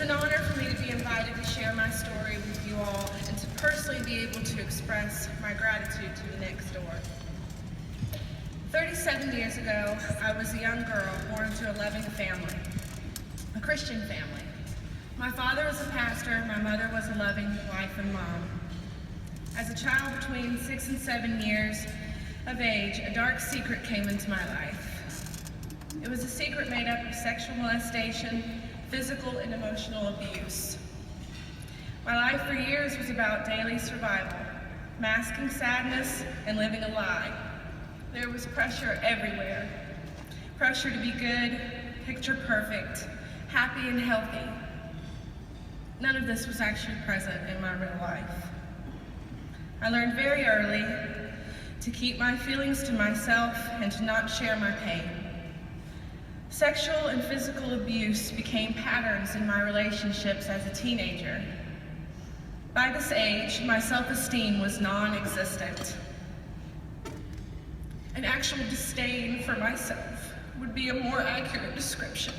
an honor for me to be invited to share my story with you all and to personally be able to express my gratitude to the next door. 37 years ago, I was a young girl born to a loving family, a Christian family. My father was a pastor, my mother was a loving wife and mom. As a child between 6 and 7 years of age, a dark secret came into my life. It was a secret made up of sexual molestation, physical and emotional abuse. My life for years was about daily survival, masking sadness and living a lie. There was pressure everywhere. Pressure to be good, picture perfect, happy and healthy. None of this was actually present in my real life. I learned very early to keep my feelings to myself and to not share my pain. Sexual and physical abuse became patterns in my relationships as a teenager. By this age, my self-esteem was non-existent. An actual disdain for myself would be a more accurate description.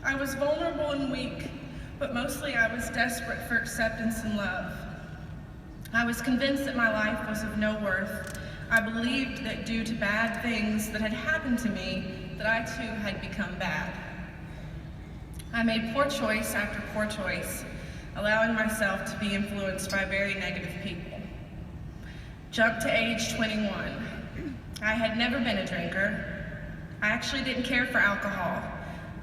I was vulnerable and weak, but mostly I was desperate for acceptance and love. I was convinced that my life was of no worth. I believed that due to bad things that had happened to me, that I too had become bad. I made poor choice after poor choice, allowing myself to be influenced by very negative people. Jump to age 21. I had never been a drinker. I actually didn't care for alcohol,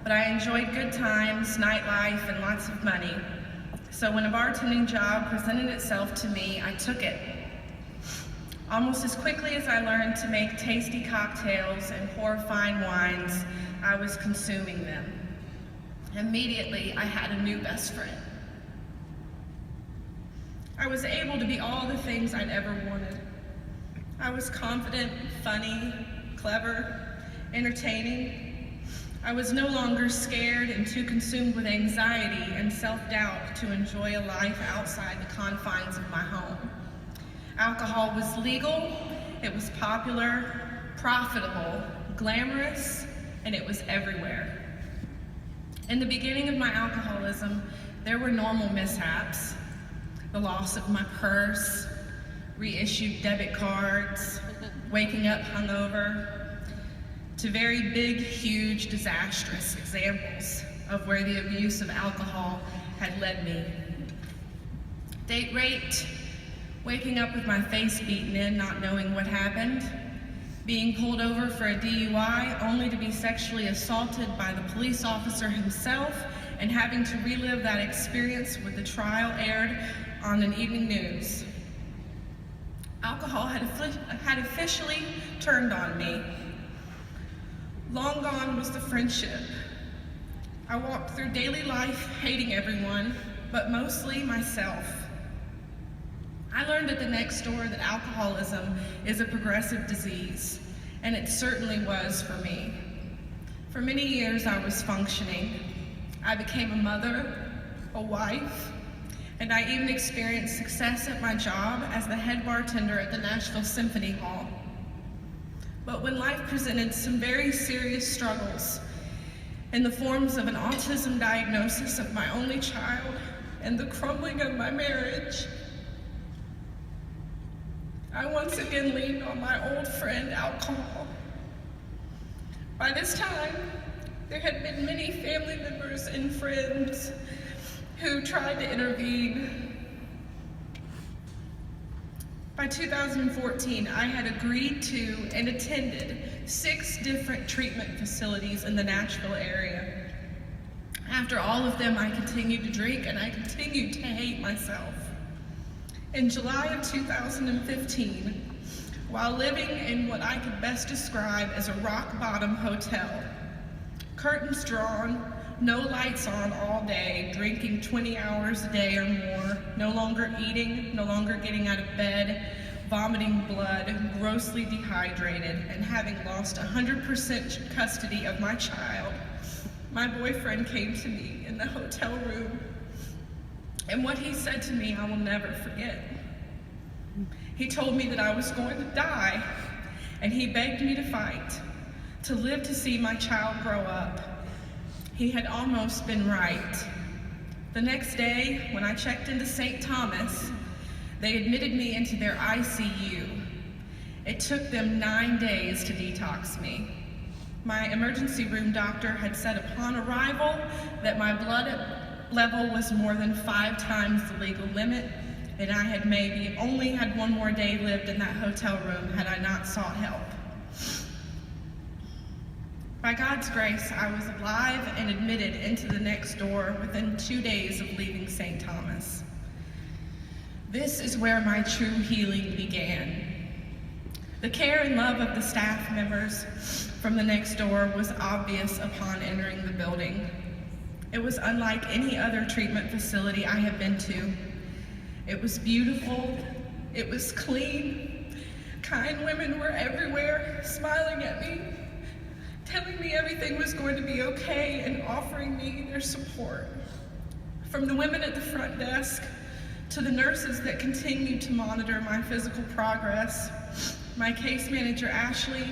but I enjoyed good times, nightlife, and lots of money. So when a bartending job presented itself to me, I took it. Almost as quickly as I learned to make tasty cocktails and pour fine wines, I was consuming them. Immediately, I had a new best friend. I was able to be all the things I'd ever wanted. I was confident, funny, clever, entertaining. I was no longer scared and too consumed with anxiety and self-doubt to enjoy a life outside the confines of my home. Alcohol was legal, it was popular, profitable, glamorous, and it was everywhere. In the beginning of my alcoholism, there were normal mishaps. The loss of my purse, reissued debit cards, waking up hungover, to very big, huge, disastrous examples of where the abuse of alcohol had led me. Date raped, waking up with my face beaten in, not knowing what happened, being pulled over for a DUI only to be sexually assaulted by the police officer himself, and having to relive that experience with the trial aired on an evening news. Alcohol had officially turned on me. Long gone was the friendship. I walked through daily life hating everyone, but mostly myself. I learned at the next door that alcoholism is a progressive disease, and it certainly was for me. For many years I was functioning. I became a mother, a wife, and I even experienced success at my job as the head bartender at the Nashville Symphony Hall. But when life presented some very serious struggles in the forms of an autism diagnosis of my only child and the crumbling of my marriage, I once again leaned on my old friend, alcohol. By this time, there had been many family members and friends who tried to intervene. By 2014, I had agreed to and attended 6 different treatment facilities in the Nashville area. After all of them, I continued to drink and I continued to hate myself. In July of 2015, while living in what I could best describe as a rock-bottom hotel, curtains drawn, no lights on all day, drinking 20 hours a day or more, no longer eating, no longer getting out of bed, vomiting blood, grossly dehydrated, and having lost 100% custody of my child, my boyfriend came to me in the hotel room, and what he said to me I will never forget. He told me that I was going to die, and he begged me to fight, to live to see my child grow up. He had almost been right. The next day, when I checked into St. Thomas, they admitted me into their ICU. It took them 9 days to detox me. My emergency room doctor had said upon arrival that my blood level was more than 5 times the legal limit, and I had maybe only had 1 more day lived in that hotel room had I not sought help. By God's grace, I was alive and admitted into the next door within 2 days of leaving St. Thomas. This is where my true healing began. The care and love of the staff members from the next door was obvious upon entering the building. It was unlike any other treatment facility I have been to. It was beautiful, it was clean. Kind women were everywhere, smiling at me, telling me everything was going to be okay and offering me their support. From the women at the front desk to the nurses that continued to monitor my physical progress, my case manager Ashley,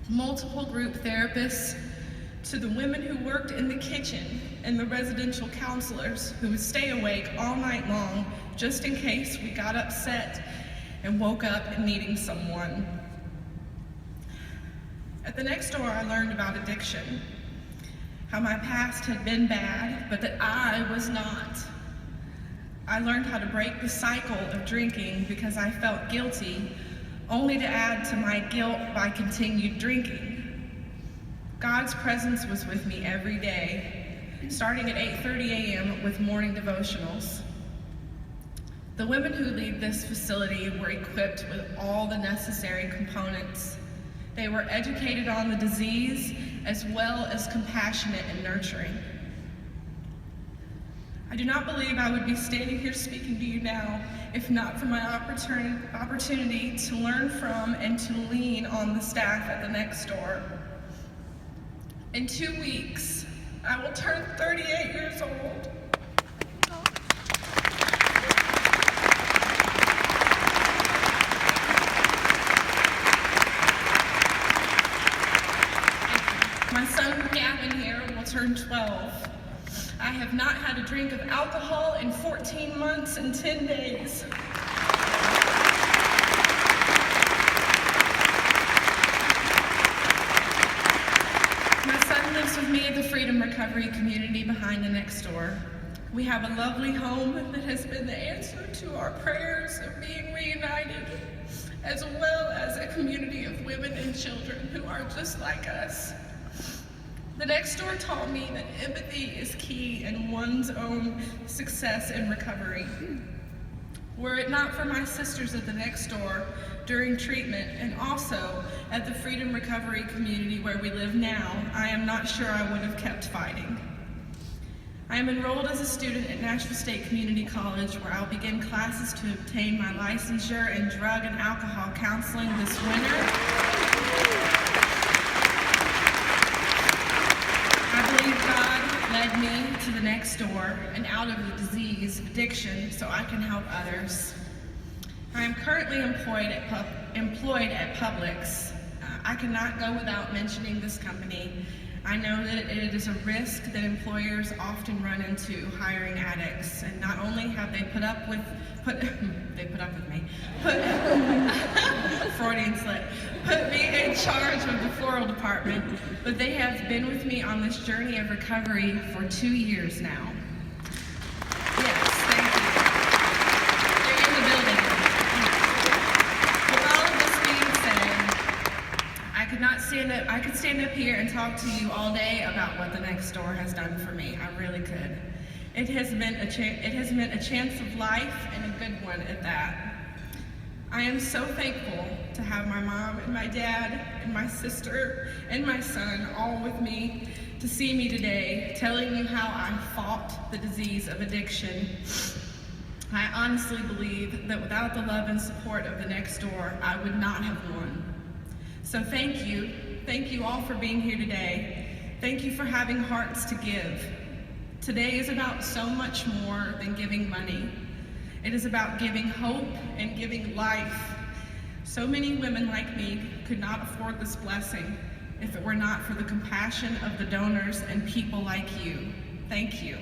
multiple group therapists, to the women who worked in the kitchen and the residential counselors who would stay awake all night long just in case we got upset and woke up needing someone. At the next door, I learned about addiction, how my past had been bad, but that I was not. I learned how to break the cycle of drinking because I felt guilty, only to add to my guilt by continued drinking. God's presence was with me every day, starting at 8:30 a.m. with morning devotionals. The women who lead this facility were equipped with all the necessary components. They were educated on the disease as well as compassionate and nurturing. I do not believe I would be standing here speaking to you now if not for my opportunity to learn from and to lean on the staff at the next door. In 2 weeks, I will turn 38 years old. My son Gavin here will turn 12. I have not had a drink of alcohol in 14 months and 10 days. My son lives with me at the Freedom Recovery community behind the next door. We have a lovely home that has been the answer to our prayers of being reunited, as well as a community of women and children who are just like us. The next door taught me that empathy is key in one's own success in recovery. Were it not for my sisters at the next door during treatment and also at the Freedom Recovery community where we live now, I am not sure I would have kept fighting. I am enrolled as a student at Nashville State Community College, where I'll begin classes to obtain my licensure in drug and alcohol counseling this winter. God led me to the next door and out of the disease of addiction so I can help others. I am currently employed at Publix. I cannot go without mentioning this company. I know that it is a risk that employers often run into hiring addicts, and not only have they put Freudian slip, put me in charge of the floral department, but they have been with me on this journey of recovery for 2 years now. Yes, thank you. They're in the building. With all of this being said, I could stand up here and talk to you all day about what the next door has done for me. I really could. It has meant a chance of life, and a good one at that. I am so thankful to have my mom and my dad and my sister and my son all with me to see me today, telling you how I fought the disease of addiction. I honestly believe that without the love and support of the next door, I would not have won. So thank you. Thank you all for being here today. Thank you for having hearts to give. Today is about so much more than giving money. It is about giving hope and giving life. So many women like me could not afford this blessing, if it were not for the compassion of the donors and people like you. Thank you.